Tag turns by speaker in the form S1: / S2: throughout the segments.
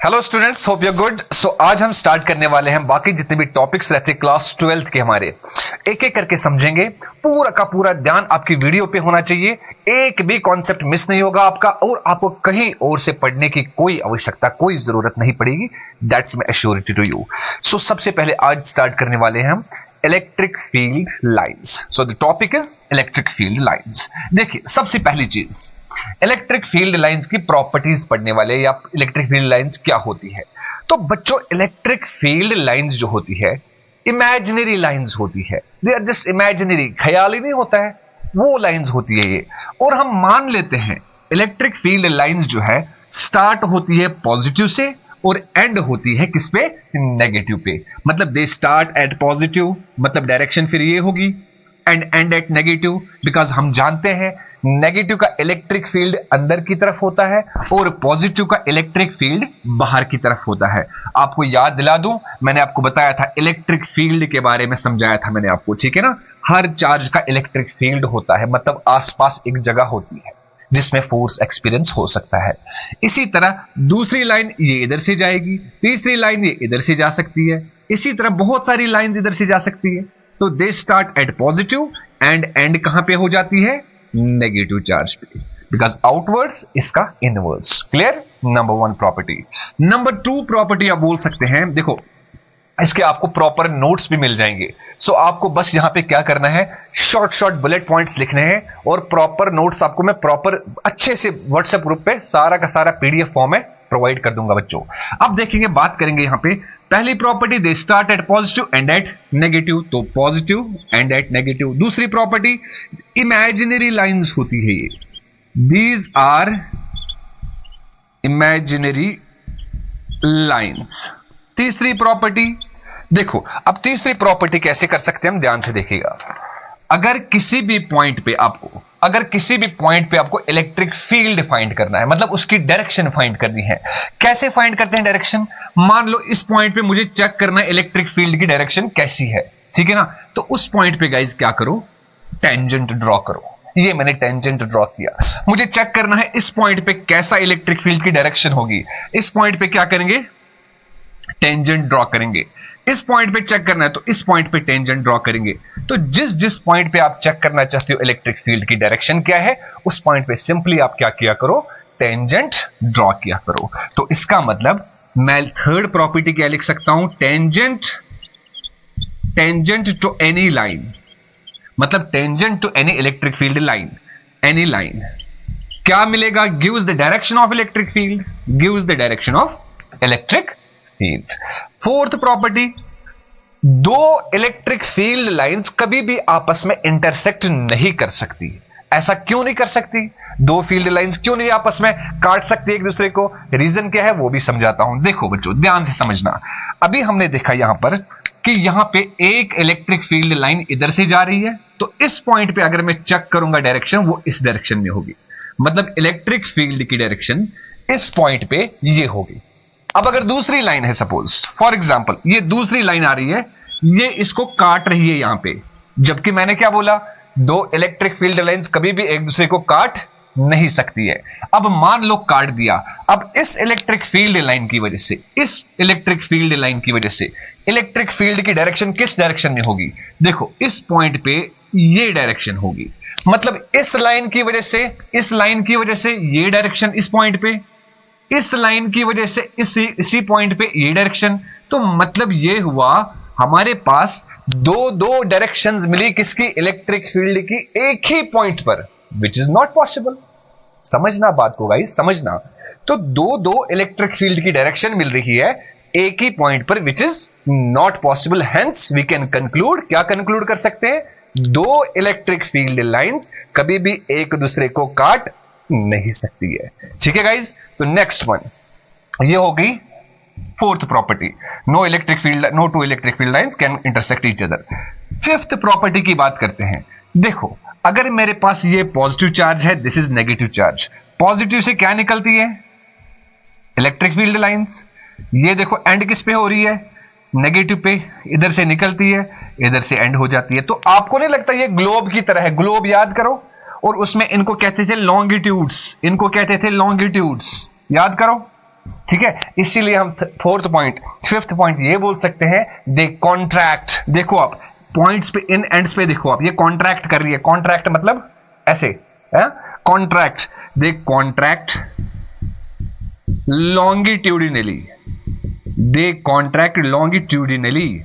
S1: Hello students, hope you good. So आज हम start करने वाले हैं बाकी जितने भी टॉपिक्स रहते हैं क्लास 12th के हमारे, एक एक करके समझेंगे। पूरा का पूरा ध्यान आपकी वीडियो पे होना चाहिए, एक भी कॉन्सेप्ट मिस नहीं होगा आपका, और आपको कहीं और से पढ़ने की कोई आवश्यकता, कोई जरूरत नहीं पड़ेगी। That's my assurity to you. So सबसे पहले आज स्टार्ट करने वाले हैं हम electric field lines. So the topic is electric field lines. देखिए, सबसे पहली चीज, इलेक्ट्रिक फील्ड लाइंस की प्रॉपर्टीज पढ़ने वाले, या इलेक्ट्रिक फील्ड लाइंस क्या होती है। तो बच्चों, इलेक्ट्रिक फील्ड लाइंस जो होती है, इमेजिनरी लाइंस होती है। दे आर जस्ट इमेजिनरी, ख्याली नहीं होता है, वो लाइंस होती है ये। और हम मान लेते हैं इलेक्ट्रिक फील्ड लाइंस जो है स्टार्ट होती है पॉजिटिव से और एंड होती है किस पे, नेगेटिव पे। मतलब दे स्टार्ट एट पॉजिटिव, मतलब डायरेक्शन फिर ये होगी, and and at negative, because हम जानते हैं नेगेटिव का इलेक्ट्रिक फील्ड अंदर की तरफ होता है और पॉजिटिव का इलेक्ट्रिक फील्ड बाहर की तरफ होता है। आपको याद दिला दूं, मैंने आपको बताया था इलेक्ट्रिक फील्ड के बारे में, समझाया था मैंने आपको, ठीक है ना। हर चार्ज का इलेक्ट्रिक फील्ड होता है, मतलब आसपास एक जगह होती है जिसमें फोर्स एक्सपीरियंस हो सकता है। इसी तरह दूसरी लाइन ये इधर से जाएगी, तीसरी लाइन ये इधर से जा सकती है, इसी तरह बहुत सारी लाइंस इधर से जा सकती है। तो दे start at positive and and कहां पे हो जाती है, नेगेटिव चार्ज पे, बिकॉज आउटवर्ड्स इसका inwards. Clear? Number 1 property. Number 2 property आप बोल सकते हैं, देखो इसके आपको प्रॉपर नोट्स भी मिल जाएंगे। सो आपको बस यहां पे क्या करना है, शॉर्ट शॉर्ट बुलेट पॉइंट्स लिखने हैं, और प्रॉपर नोट्स आपको मैं प्रॉपर अच्छे से व्हाट्सएप ग्रुप पे सारा का सारा पीडीएफ फॉर्म में प्रोवाइड कर दूंगा बच्चों। अब देखेंगे, बात करेंगे यहां पे पहली property, they start at positive and at negative, तो पॉजिटिव एंड एट नेगेटिव। दूसरी प्रॉपर्टी, इमेजिनरी लाइंस होती है ये, दीज आर इमेजिनरी लाइंस। तीसरी प्रॉपर्टी, देखो अब तीसरी प्रॉपर्टी कैसे कर सकते हैं हम, ध्यान से देखिएगा। अगर किसी भी पॉइंट पे आपको इलेक्ट्रिक फील्ड फाइंड करना है, मतलब उसकी डायरेक्शन फाइंड करनी है। कैसे फाइंड करते हैं डायरेक्शन? मान लो इस पॉइंट पे मुझे चेक करना है इलेक्ट्रिक फील्ड की डायरेक्शन कैसी है, ठीक है ना। तो उस पॉइंट पे गाइस क्या करो, टेंजेंट ड्रॉ करो। ये मैंने टेंजेंट ड्रॉ किया। मुझे चेक करना है इस पॉइंट पे कैसा इलेक्ट्रिक फील्ड की डायरेक्शन होगी, इस पॉइंट पे क्या करेंगे, टेंजेंट ड्रॉ करेंगे। इस पॉइंट पे चेक करना है तो इस पॉइंट पे टेंजेंट ड्रॉ करेंगे। तो जिस जिस पॉइंट पे आप चेक करना चाहते हो इलेक्ट्रिक फील्ड की डायरेक्शन क्या है, उस पॉइंट पे सिंपली आप क्या किया करो, टेंजेंट ड्रॉ किया करो। तो इसका मतलब मैं थर्ड प्रॉपर्टी क्या लिख सकता हूं, टेंजेंट टू एनी लाइन, मतलब tangent to any electric field line, any line क्या मिलेगा, gives the direction of electric field, gives the direction of electric field. Fourth property, दो इलेक्ट्रिक फील्ड लाइंस कभी भी आपस में इंटरसेक्ट नहीं कर सकती। ऐसा क्यों नहीं कर सकती? दो फील्ड लाइंस क्यों नहीं आपस में काट सकती एक दूसरे को? रीजन क्या है वो भी समझाता हूं। देखो बच्चों, ध्यान से समझना। अभी हमने देखा यहां पर कि यहां पे एक इलेक्ट्रिक फील्ड लाइन इधर से जा रही है, तो इस पॉइंट पे अगर मैं चेक करूंगा डायरेक्शन, वो इस डायरेक्शन में होगी, मतलब इलेक्ट्रिक फील्ड की डायरेक्शन इस पॉइंट पे ये होगी। अब अगर दूसरी लाइन है, सपोज फॉर एग्जांपल ये दूसरी लाइन आ रही है, ये इसको काट रही है यहां पे, जबकि मैंने क्या बोला, दो इलेक्ट्रिक फील्ड लाइंस कभी भी एक दूसरे को काट नहीं सकती है। अब मान लो काट दिया, अब इस इलेक्ट्रिक फील्ड लाइन की वजह से, इस इलेक्ट्रिक फील्ड लाइन की वजह से इलेक्ट्रिक फील्ड की डायरेक्शन किस डायरेक्शन में होगी, देखो इस पॉइंट पे ये डायरेक्शन होगी। मतलब इस लाइन की वजह से, इस लाइन की वजह से ये डायरेक्शन इस पॉइंट पे, इस लाइन की वजह से इसी पॉइंट पे ये डायरेक्शन। तो मतलब ये हुआ हमारे पास दो डायरेक्शंस मिली किसकी, इलेक्ट्रिक फील्ड की, एक ही पॉइंट पर, विच इज नॉट पॉसिबल। समझना बात को गाइस, समझना। तो दो इलेक्ट्रिक फील्ड की डायरेक्शन मिल रही है एक ही पॉइंट पर, which is not possible. Hence we can conclude, क्या कंक्लूड कर सकते हैं, दो इलेक्ट्रिक फील्ड लाइंस कभी भी एक दूसरे को काट नहीं सकती है। ठीक है गाइज, तो नेक्स्ट वन ये होगी fourth property, no two electric field lines can intersect each other. Fifth property की बात करते हैं। देखो अगर मेरे पास ये पॉजिटिव चार्ज है, this is negative charge, positive से क्या निकलती है, इलेक्ट्रिक फील्ड लाइंस। ये देखो एंड किस पे हो रही है, नेगेटिव पे, इधर से निकलती है, इधर से एंड हो जाती है। तो आपको नहीं लगता ये ग्लोब की तरह है? ग्लोब याद करो, और उसमें इनको कहते थे लॉन्गिट्यूड्स, इनको कहते थे लॉन्गिट्यूड्स, याद करो। ठीक है, इसीलिए हम फिफ्थ पॉइंट ये बोल सकते हैं, दे कॉन्ट्रैक्ट। देखो आप पॉइंट्स पे, इन एंड्स पे देखो आप, ये कॉन्ट्रैक्ट कर रही है। कॉन्ट्रैक्ट मतलब ऐसे, कॉन्ट्रैक्ट, दे कॉन्ट्रैक्ट लॉन्गिट्यूडिनली, दे कॉन्ट्रैक्ट लॉन्गिट्यूडिनली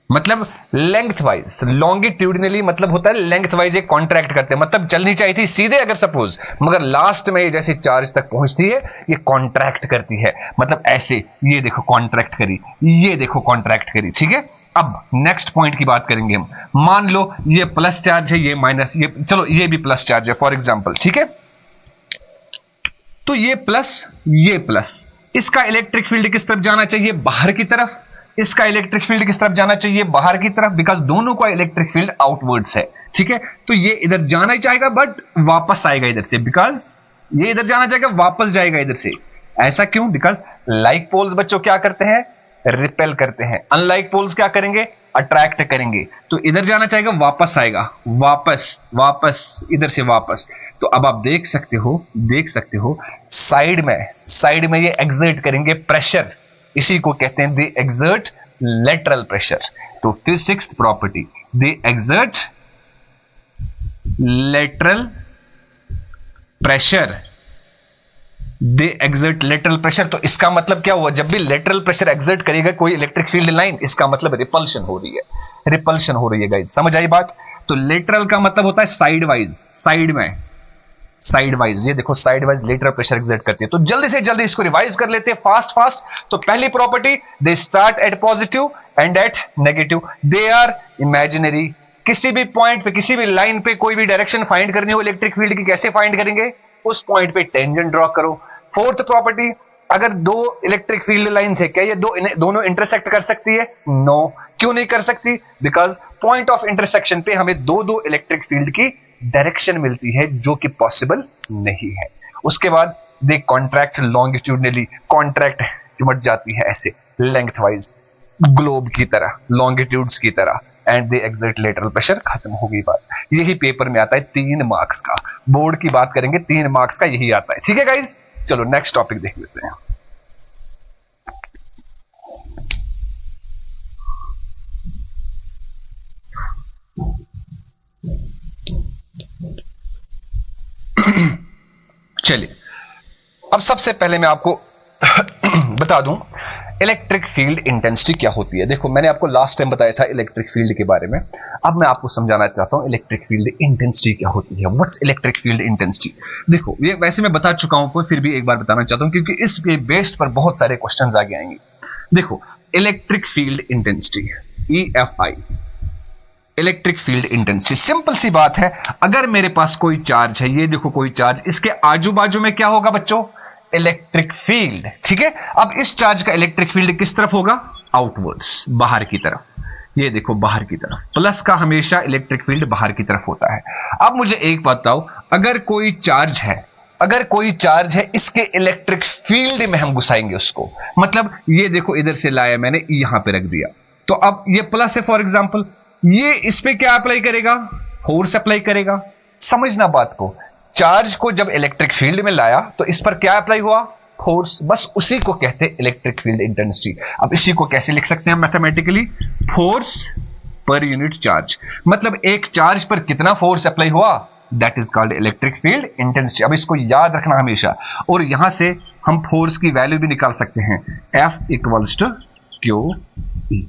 S1: मतलब लेंथ वाइज। लॉन्गिट्यूडिनली मतलब होता है लेंथ वाइज ये कॉन्ट्रैक्ट करते हैं, मतलब चलनी चाहिए थी सीधे अगर सपोज, मगर लास्ट में ये जैसे चार्ज तक पहुंचती है ये कॉन्ट्रैक्ट करती है, मतलब ऐसे। ये देखो कॉन्ट्रैक्ट करी, ये देखो कॉन्ट्रैक्ट करी। ठीक है, अब नेक्स्ट पॉइंट की बात करेंगे हम। मान लो ये प्लस चार्ज है, ये माइनस, ये चलो ये भी प्लस चार्ज है फॉर एग्जांपल। ठीक है, तो ये प्लस, इसका इलेक्ट्रिक फील्ड किस तरफ जाना चाहिए? बाहर की तरफ। इसका इलेक्ट्रिक फील्ड किस तरफ जाना चाहिए? बाहर की तरफ, बिकॉज दोनों का इलेक्ट्रिक फील्ड आउटवर्ड्स है। ठीक है, तो ये इधर जाना ही चाहेगा बट वापस आएगा इधर से, बिकॉज ये इधर जाना चाहेगा वापस जाएगा इधर से। ऐसा क्यों? बिकॉज लाइक पोल्स बच्चों क्या करते हैं? रिपेल करते हैं। अनलाइक पोल्स क्या करेंगे? अट्रैक्ट करेंगे। तो इधर जाना चाहेगा वापस आएगा, वापस इधर से वापस। तो अब आप देख सकते हो साइड में ये एक्सर्ट करेंगे प्रेशर, इसी को कहते हैं दे एक्सर्ट लेटरल प्रेशर। तो फिर सिक्स्थ प्रॉपर्टी, दे एक्सर्ट लेटरल प्रेशर, दे एक्सर्ट लेटरल प्रेशर। तो इसका मतलब क्या हुआ? जब भी लेटरल प्रेशर एक्सर्ट करेगा कोई इलेक्ट्रिक फील्ड लाइन, इसका मतलब रिपल्शन हो रही है, गाइस। समझ आई बात? तो लेटरल का मतलब होता है साइड वाइज, ये देखो side wise lateral pressure exert करती है। तो जल्दी से जल्दी इसको रिवाइज कर लेते हैं फास्ट। तो पहली property, they start at positive and at negative, they are imaginary. किसी भी पॉइंट पे, किसी भी लाइन पे कोई भी डायरेक्शन फाइंड करनी हो इलेक्ट्रिक फील्ड की, कैसे फाइंड करेंगे? उस पॉइंट पे टेंजेंट ड्रॉ करो। फोर्थ प्रॉपर्टी, अगर दो इलेक्ट्रिक फील्ड लाइंस है, क्या ये दोनों इंटरसेक्ट कर सकती है? नो। क्यों नहीं कर सकती? बिकॉज पॉइंट ऑफ इंटरसेक्शन पे हमें दो इलेक्ट्रिक फील्ड की डायरेक्शन मिलती है, जो कि पॉसिबल नहीं है। उसके बाद दे कॉन्ट्रैक्ट लॉन्गिट्यूडनली, कॉन्ट्रैक्ट चिमट जाती है ऐसे लेंथ वाइज, ग्लोब की तरह, लॉन्गिट्यूड्स की तरह, and they exert lateral pressure. खत्म हो गई बात। यही पेपर में आता है 3 मार्क्स का, बोर्ड की बात करेंगे 3 मार्क्स का यही आता है। ठीक है गाइस, चलो नेक्स्ट टॉपिक देख लेते हैं। चलिए, अब सबसे पहले मैं आपको बता दूं इलेक्ट्रिक फील्ड इंटेंसिटी क्या होती है। देखो मैंने आपको लास्ट टाइम बताया था इलेक्ट्रिक फील्ड के बारे में, अब मैं आपको समझाना चाहता हूं इलेक्ट्रिक फील्ड इंटेंसिटी क्या होती है। What's electric field intensity? देखो ये वैसे मैं बता चुका हूं, पर फिर भी एक बार बताना चाहता हूं, क्योंकि इस बेस्ड पर बहुत सारे क्वेश्चंस आगे आएंगे। देखो electric field intensity, EFI, electric field intensity, simple सी बात है। अगर मेरे पास कोई चार्ज है, ये देखो कोई चार्ज, इसके आजू बाजू में क्या होगा बच्चों? Electric field. ठीक है, अब इस चार्ज का इलेक्ट्रिक फील्ड किस तरफ होगा? आउटवर्ड्स, बाहर की तरफ। ये देखो बाहर की तरफ, प्लस का हमेशा इलेक्ट्रिक फील्ड बाहर की तरफ होता है। अब मुझे एक बात बताओ, अगर कोई चार्ज है, इसके इलेक्ट्रिक फील्ड में हम घुसाएंगे उसको, मतलब ये देखो इधर से लाया मैंने, यहां पे रख दिया, तो अब ये प्लस है फॉर एग्जांपल, ये इस पे क्या अप्लाई करेगा? फोर्स अप्लाई करेगा। समझना बात को, चार्ज को जब इलेक्ट्रिक फील्ड में लाया तो इस पर क्या अप्लाई हुआ? फोर्स। बस उसी को कहते हैं इलेक्ट्रिक फील्ड इंटेंसिटी। अब इसी को कैसे लिख सकते हैं mathematically? Force per unit charge, मतलब एक चार्ज पर कितना फोर्स अप्लाई हुआ, that is called electric field intensity. अब इसको याद रखना हमेशा, और यहां से हम फोर्स की वैल्यू भी निकाल सकते हैं, F equals to q E,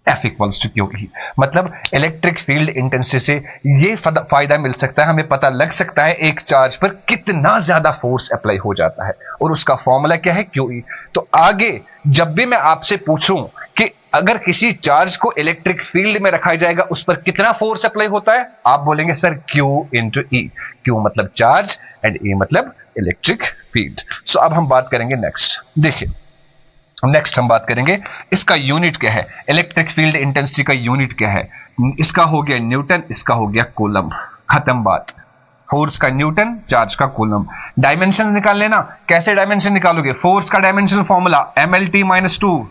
S1: F equals to q E. मतलब इलेक्ट्रिक फील्ड इंटेंसिटी से ये फायदा मिल सकता है, हमें पता लग सकता है एक चार्ज पर कितना ज्यादा फोर्स अप्लाई हो जाता है, और उसका फॉर्मूला क्या है? Q E. तो आगे जब भी मैं आपसे पूछूं कि अगर किसी चार्ज को इलेक्ट्रिक फील्ड में रखा जाएगा उस पर कितना फोर्स अप्लाई होता है, आप बोलेंगे सर Q इंटू ई। Q मतलब चार्ज एंड E मतलब इलेक्ट्रिक फील्ड। सो अब हम बात करेंगे नेक्स्ट। देखिए नेक्स्ट हम बात करेंगे इसका यूनिट क्या है, इलेक्ट्रिक फील्ड इंटेंसिटी का यूनिट क्या है। इसका हो गया न्यूटन, इसका हो गया कूलम, खत्म बात। फोर्स का न्यूटन, चार्ज का कूलम। डायमेंशन निकाल लेना। कैसे डायमेंशन निकालोगे? फोर्स का डायमेंशन फॉर्मूला MLT-2,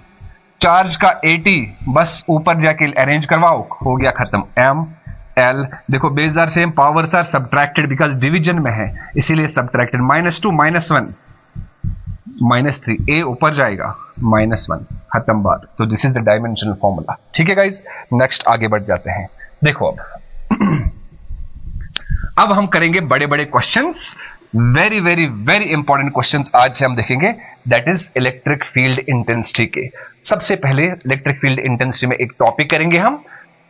S1: चार्ज का AT, बस ऊपर जाके अरेंज करवाओ, हो गया खत्म। ML, देखो base are same, powers are subtracted because division में है, इसीलिए सब्ट्रैक्टेड। -2 -1, -3, a ऊपर जाएगा -1, खत्म बात। तो this is the dimensional formula. ठीक है गाइज, नेक्स्ट आगे बढ़ जाते हैं। देखो अब हम करेंगे बड़े बड़े questions, very very very important questions आज से हम देखेंगे, that is electric field intensity के। सबसे पहले इलेक्ट्रिक फील्ड इंटेंसिटी में एक टॉपिक करेंगे हम,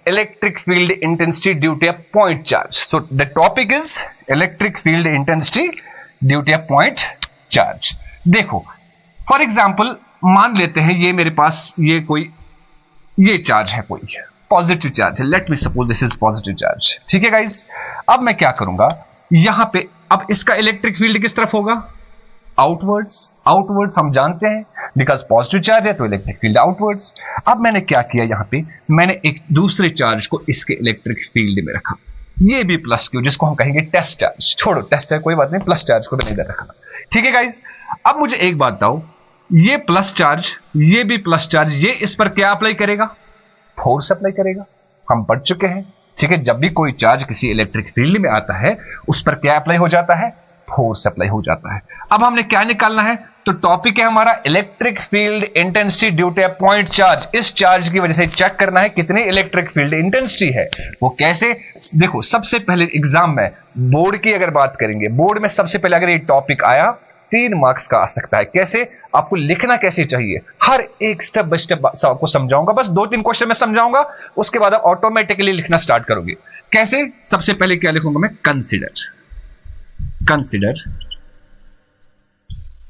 S1: electric field intensity due to a point charge. So the topic is electric field intensity due to a point charge. देखो फॉर एग्जांपल मान लेते हैं ये मेरे पास ये चार्ज है, कोई पॉजिटिव चार्ज है, late me suppose this is positive charge. ठीक है गाइस, अब मैं क्या करूंगा यहां पे, अब इसका इलेक्ट्रिक फील्ड किस तरफ होगा? आउटवर्ड्स हम जानते हैं, बिकॉज पॉजिटिव चार्ज है तो इलेक्ट्रिक फील्ड आउटवर्ड्स। अब मैंने क्या किया, यहां पे मैंने एक दूसरे चार्ज को इसके इलेक्ट्रिक फील्ड में रखा, ये भी प्लस क्यू, जिसको हम कहेंगे टेस्ट चार्ज। छोड़ो टेस्ट चार्ज कोई बात नहीं, प्लस चार्ज को मैंने इधर रखा। ठीक है गाइस, अब मुझे एक बात बताओ, ये प्लस चार्ज, ये भी प्लस चार्ज, ये इस पर क्या अप्लाई करेगा? फोर्स अप्लाई करेगा। हम पढ़ चुके हैं, ठीक है, जब भी कोई चार्ज किसी इलेक्ट्रिक फील्ड में आता है उस पर क्या अप्लाई हो जाता है? फोर्स अप्लाई हो जाता है। अब हमने क्या निकालना है? तो टॉपिक है हमारा electric field intensity due to a point charge. इस चार्ज की वजह से चेक करना है कितनी इलेक्ट्रिक फील्ड इंटेंसिटी है। वो कैसे? देखो सबसे पहले एग्जाम में बोर्ड की अगर बात करेंगे, बोर्ड में सबसे पहले अगर ये टॉपिक आया 3 मार्क्स का आ सकता है। कैसे? आपको लिखना कैसे चाहिए, हर एक स्टेप बाय स्टेप आपको समझाऊंगा। बस 2-3 क्वेश्चन में समझाऊंगा, उसके बाद आप ऑटोमेटिकली लिखना स्टार्ट करोगे। कैसे? सबसे पहले क्या लिखूंगा मैं? Consider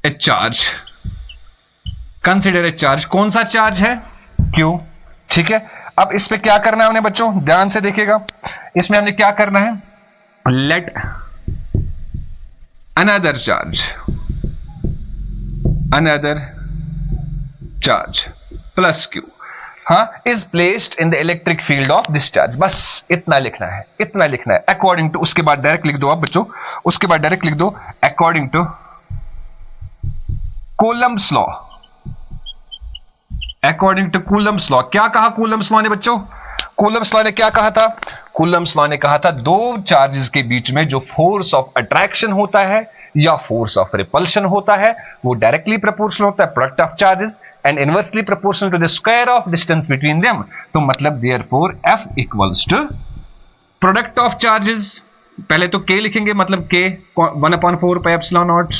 S1: a charge. Consider a charge, कौन सा चार्ज है? क्यू। ठीक है, अब इस पे क्या करना है हमने बच्चों, ध्यान से देखिएगा। इसमें हमने क्या करना है? Let another charge plus q is placed in the electric field of this charge. बस इतना लिखना है, इतना लिखना है। अकॉर्डिंग टू, उसके बाद डायरेक्ट लिख दो आप बच्चों, उसके बाद डायरेक्ट लिख दो according to Coulomb's law. According to Coulomb's law, क्या कहा कूलम्ब्स लॉ ने बच्चों? कूलम्ब्स लॉ ने क्या कहा था? कूलम्ब्स लॉ ने कहा था दो चार्जेस के बीच में जो फोर्स ऑफ अट्रैक्शन होता है या फोर्स ऑफ रिपल्शन होता है वो डायरेक्टली प्रोपोर्शनल होता है product of charges and inversely proportional to the square of distance between them. तो मतलब therefore F equals to product of charges, पहले तो K लिखेंगे, मतलब K 1/4 pi epsilon naught,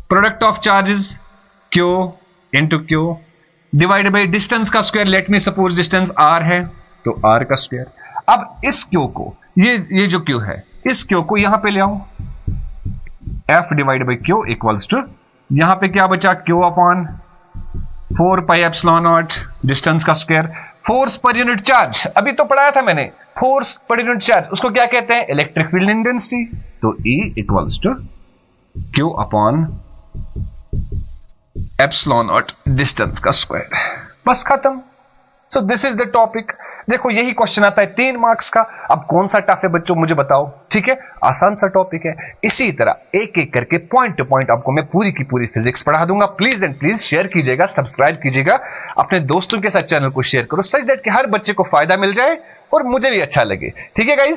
S1: product of charges Q into Q divided by distance का square. Let me suppose distance R है तो R का स्क्वायर। अब इस Q को, ये जो Q है, इस Q को यहां पे ले आऊं, F divide by Q equals to, यहां पे क्या बचा? Q upon 4 pi epsilon naught distance का square. Force per unit charge, अभी तो पढ़ाया था मैंने, फोर्स पर यूनिट चार्ज उसको क्या कहते हैं? Electric field intensity. तो E equals to Q upon epsilon naught distance का स्क्वायर। बस खत्म। So this is the topic. देखो यही क्वेश्चन आता है 3 मार्क्स का। अब कौन सा टफ है बच्चों मुझे बताओ, ठीक है? आसान सा टॉपिक है। इसी तरह एक एक करके पॉइंट टू पॉइंट आपको मैं पूरी की पूरी फिजिक्स पढ़ा दूंगा। प्लीज एंड प्लीज शेयर कीजिएगा, सब्सक्राइब कीजिएगा, अपने दोस्तों के साथ चैनल को शेयर करो, सच दैट कि हर बच्चे को फायदा मिल जाए और मुझे भी अच्छा लगे। ठीक है गाइज?